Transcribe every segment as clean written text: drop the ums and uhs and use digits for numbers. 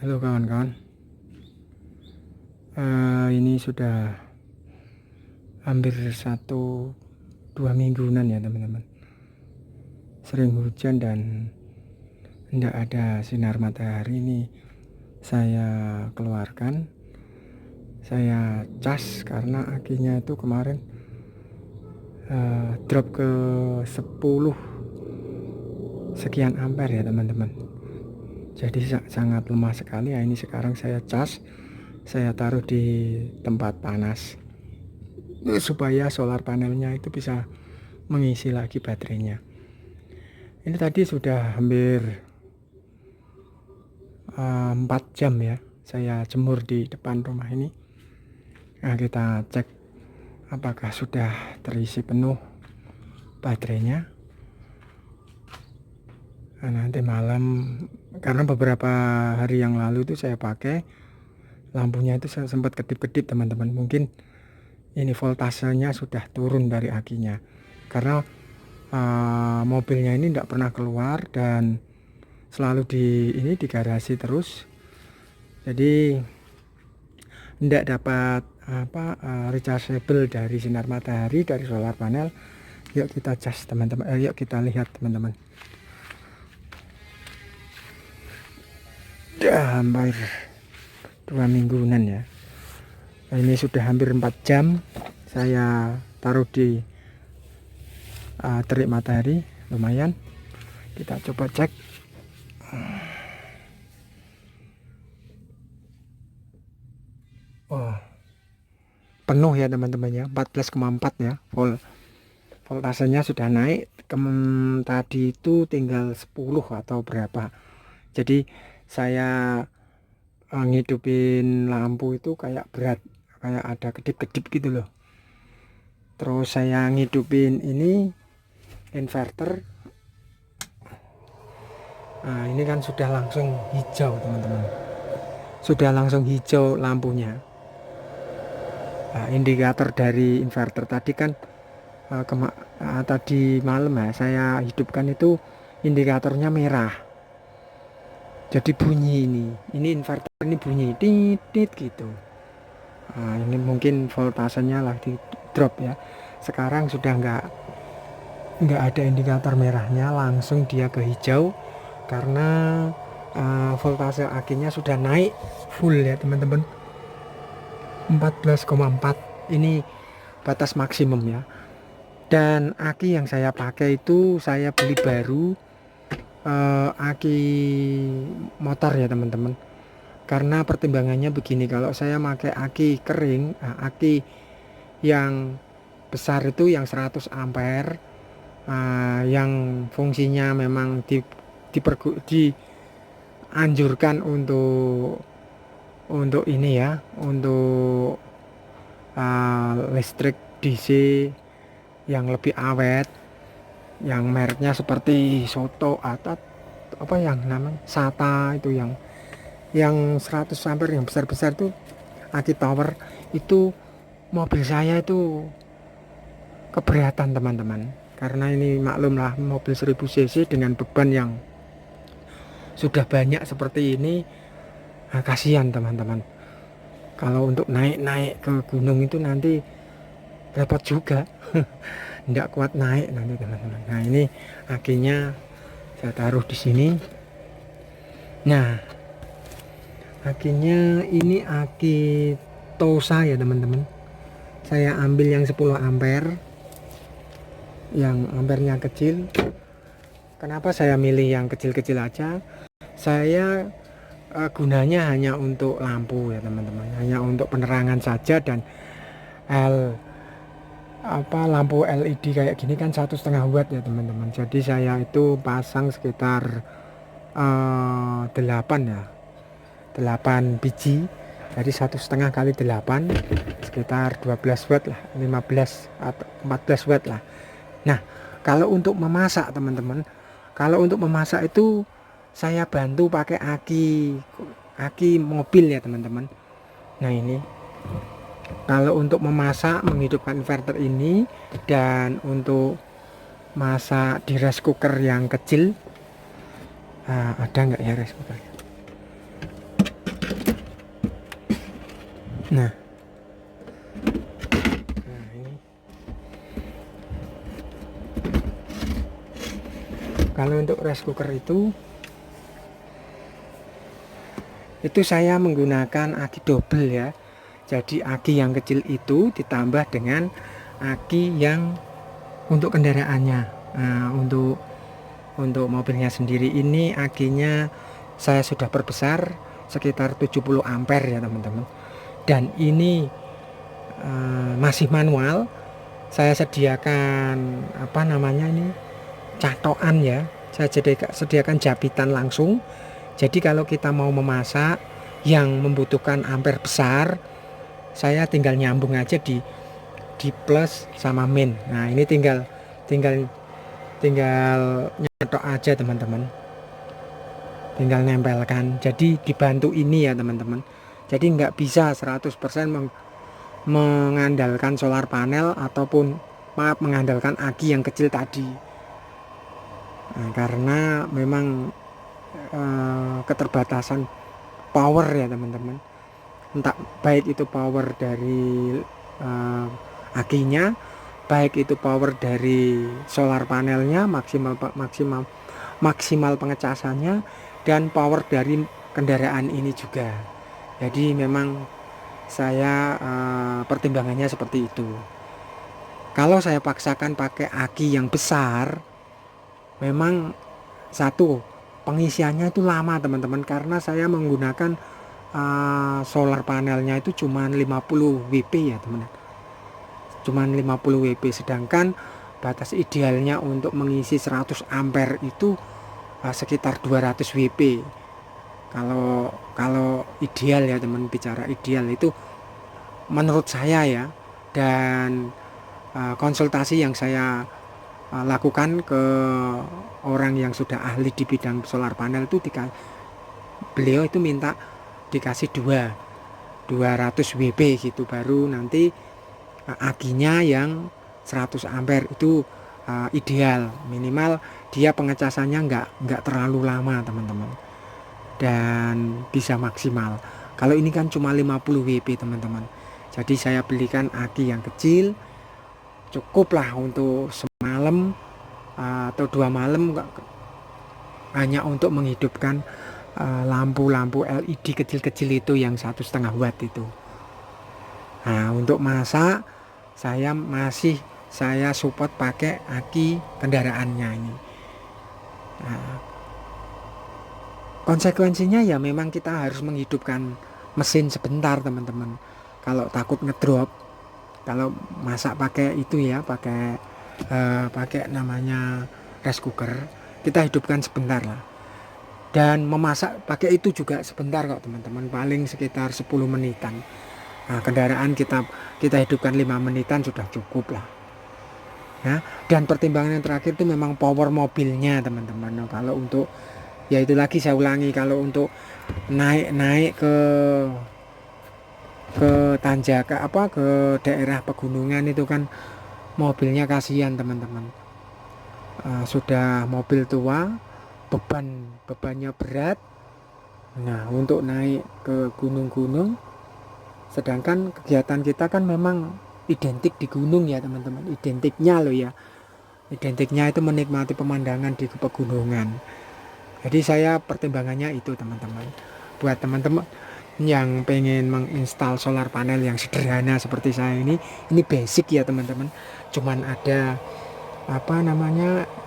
Halo kawan-kawan. Ini sudah hampir 1-2 mingguan ya teman-teman. Sering hujan dan tidak ada sinar matahari. Ini saya keluarkan, saya cas karena akinya itu kemarin drop ke 10 sekian ampere ya teman-teman. Jadi sangat lemah sekali ya. Ini sekarang saya cas, saya taruh di tempat panas supaya solar panelnya itu bisa mengisi lagi baterainya. Ini tadi sudah hampir 4 jam ya saya jemur di depan rumah ini. Nah, kita cek apakah sudah terisi penuh baterainya. Nah, nanti malam, karena beberapa hari yang lalu itu saya pakai lampunya itu saya sempat kedip-kedip teman-teman. Mungkin ini voltasenya sudah turun dari akinya, karena mobilnya ini tidak pernah keluar dan selalu di garasi terus. Jadi tidak dapat rechargeable dari sinar matahari dari solar panel. Yuk kita cas teman-teman, yuk kita lihat teman-teman. Hampir 2 mingguan ya. Nah, ini sudah hampir 4 jam saya taruh di terik matahari, lumayan. Kita coba cek. Oh, penuh ya teman-teman ya, 14,4 ya, voltasenya sudah naik. Tadi itu tinggal 10 atau berapa. Jadi saya ngidupin lampu itu kayak berat, kayak ada kedip-kedip gitu loh. Terus saya ngidupin ini inverter. Nah, ini kan sudah langsung hijau teman-teman, sudah langsung hijau lampunya. Nah, indikator dari inverter tadi kan tadi malam ya saya hidupkan itu indikatornya merah, jadi bunyi ini inverter ini bunyi tit gitu. Nah, ini mungkin voltasenya lagi drop ya. Sekarang sudah nggak ada indikator merahnya, langsung dia ke hijau karena voltase akinya sudah naik full ya teman-teman, 14,4. ini batas maksimum ya. Dan aki yang saya pakai itu saya beli baru, aki motor ya teman-teman. Karena pertimbangannya begini, kalau saya pakai aki kering, aki yang besar itu yang 100 ampere, yang fungsinya memang dianjurkan untuk ini ya, untuk listrik DC yang lebih awet, yang mereknya seperti Soto atau apa yang namanya SATA itu, yang 100 ampere yang besar-besar itu aki tower. Itu mobil saya itu keberatan teman-teman, karena ini maklumlah mobil 1000 cc dengan beban yang sudah banyak seperti ini. Kasihan teman-teman, kalau untuk naik ke gunung itu nanti repot juga. Tidak kuat naik nanti teman-teman. Nah, ini akinya saya taruh di sini. Nah, akinya ini aki Tosa ya teman-teman. Saya ambil yang 10 ampere, yang ampernya kecil. Kenapa saya milih yang kecil-kecil aja? Saya gunanya hanya untuk lampu ya teman-teman, hanya untuk penerangan saja. Dan lampu LED kayak gini kan 1,5 watt ya teman-teman. Jadi saya itu pasang sekitar 8 ya, 8 biji. Jadi 1,5 kali 8 sekitar 12 watt lah, 15 atau 14 watt lah. Nah, kalau untuk memasak teman-teman, kalau untuk memasak itu saya bantu pakai aki mobil ya teman-teman. Nah, ini kalau untuk memasak menghidupkan inverter ini, dan untuk masak di rice cooker yang kecil, ada nggak ya rice cooker? Nah, ini kalau untuk rice cooker itu saya menggunakan aki double ya. Jadi aki yang kecil itu ditambah dengan aki yang untuk kendaraannya. Nah, untuk mobilnya sendiri ini akinya saya sudah perbesar sekitar 70 ampere ya teman-teman. Dan ini masih manual. Saya sediakan apa namanya ini, catokan ya. Saya sediakan jabitan langsung. Jadi kalau kita mau memasak yang membutuhkan ampere besar, saya tinggal nyambung aja di plus sama min. Nah, ini tinggal nyetok aja teman-teman. Tinggal nempelkan. Jadi dibantu ini ya teman-teman. Jadi nggak bisa 100% mengandalkan solar panel ataupun mengandalkan aki yang kecil tadi. Nah, karena memang keterbatasan power ya teman-teman. Entah baik itu power dari akinya, baik itu power dari solar panelnya, maksimal pengecasannya, dan power dari kendaraan ini juga. Jadi memang saya pertimbangannya seperti itu. Kalau saya paksakan pakai aki yang besar, memang satu, pengisiannya itu lama teman-teman, karena saya menggunakan solar panelnya itu cuma 50 WP ya teman-teman. Cuma 50 WP, sedangkan batas idealnya untuk mengisi 100 ampere itu sekitar 200 WP. Kalau ideal ya teman, bicara ideal itu menurut saya ya, dan konsultasi yang saya lakukan ke orang yang sudah ahli di bidang solar panel itu, beliau itu minta dikasih 200 WP gitu, baru nanti akinya yang 100 ampere itu ideal. Minimal dia pengecasannya nggak terlalu lama teman-teman, dan bisa maksimal. Kalau ini kan cuma 50 WP teman-teman. Jadi saya belikan aki yang kecil, cukuplah untuk semalam atau 2 malam, hanya untuk menghidupkan lampu-lampu LED kecil-kecil itu yang 1,5 watt itu. Nah, untuk masak saya support pakai aki kendaraannya ini. Nah, konsekuensinya ya memang kita harus menghidupkan mesin sebentar teman-teman. Kalau takut ngedrop, kalau masak pakai itu ya, pakai namanya rice cooker, kita hidupkan sebentar lah. Dan memasak pakai itu juga sebentar kok teman-teman, paling sekitar 10 menitan. Nah, kendaraan kita hidupkan 5 menitan sudah cukup lah. Nah, dan pertimbangan yang terakhir itu memang power mobilnya teman-teman. Nah, kalau untuk, ya itu lagi saya ulangi, kalau untuk naik ke tanjakan ke daerah pegunungan itu kan mobilnya kasihan teman-teman. Sudah mobil tua, bebannya berat. Nah, untuk naik ke gunung-gunung, sedangkan kegiatan kita kan memang identik di gunung ya teman-teman, identiknya itu menikmati pemandangan di pegunungan. Jadi saya pertimbangannya itu teman-teman. Buat teman-teman yang pengen menginstal solar panel yang sederhana seperti saya ini basic ya teman-teman. Cuman ada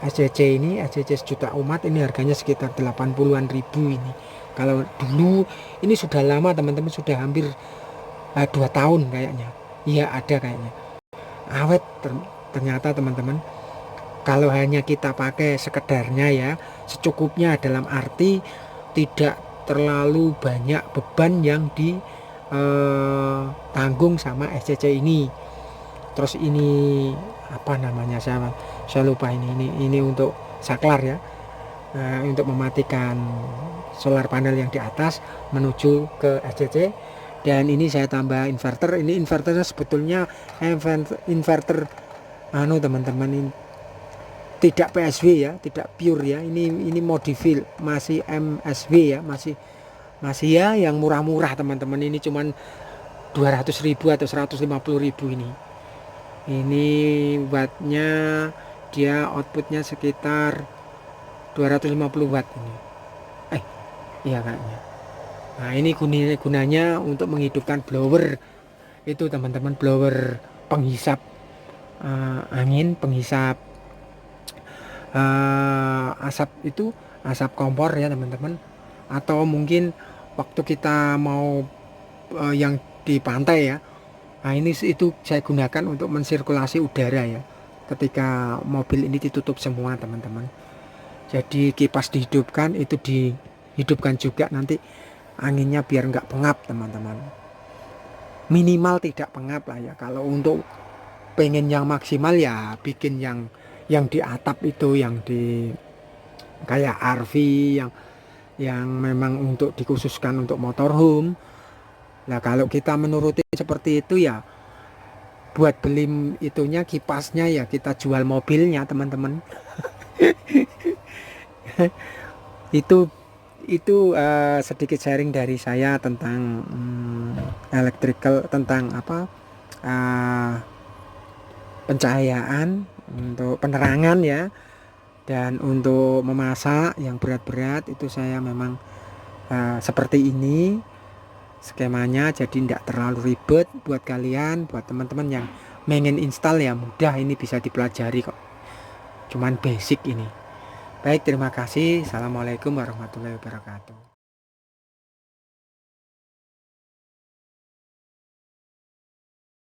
SCC ini, SCC sejuta umat, ini harganya sekitar 80-an ribu ini. Kalau dulu, ini sudah lama teman-teman, sudah hampir 2 tahun kayaknya. Iya, ada kayaknya. Awet ternyata teman-teman. Kalau hanya kita pakai sekedarnya ya, secukupnya, dalam arti tidak terlalu banyak beban yang ditanggung sama SCC ini. Terus ini apa namanya, saya lupa, ini untuk saklar ya, untuk mematikan solar panel yang di atas menuju ke SCC. Dan ini saya tambah inverter. Ini inverternya sebetulnya inverter teman-teman, ini tidak PSW ya, tidak pure ya, ini modifil, masih MSW ya, masih ya yang murah-murah teman-teman. Ini cuman 200.000 atau 150.000 ini wattnya, dia outputnya sekitar 250 watt ini. Iya kayaknya. Nah ini gunanya untuk menghidupkan blower itu teman-teman, blower penghisap angin, penghisap asap itu, asap kompor ya teman-teman. Atau mungkin waktu kita mau yang di pantai ya, nah ini itu saya gunakan untuk mensirkulasi udara ya, ketika mobil ini ditutup semua teman-teman. Jadi kipas dihidupkan, itu dihidupkan juga nanti anginnya biar nggak pengap teman-teman, minimal tidak pengap lah ya. Kalau untuk pengen yang maksimal ya bikin yang di atap itu, yang di kayak RV yang memang untuk dikhususkan untuk motorhome. Nah kalau kita menuruti seperti itu ya, buat beli itunya, kipasnya ya kita jual mobilnya teman-teman. itu sedikit sharing dari saya tentang electrical, tentang apa, pencahayaan untuk penerangan ya. Dan untuk memasak yang berat-berat itu saya memang seperti ini skemanya, jadi tidak terlalu ribet buat kalian, buat teman-teman yang pengen install ya mudah, ini bisa dipelajari kok, cuman basic ini. Baik, terima kasih. Assalamualaikum warahmatullahi wabarakatuh.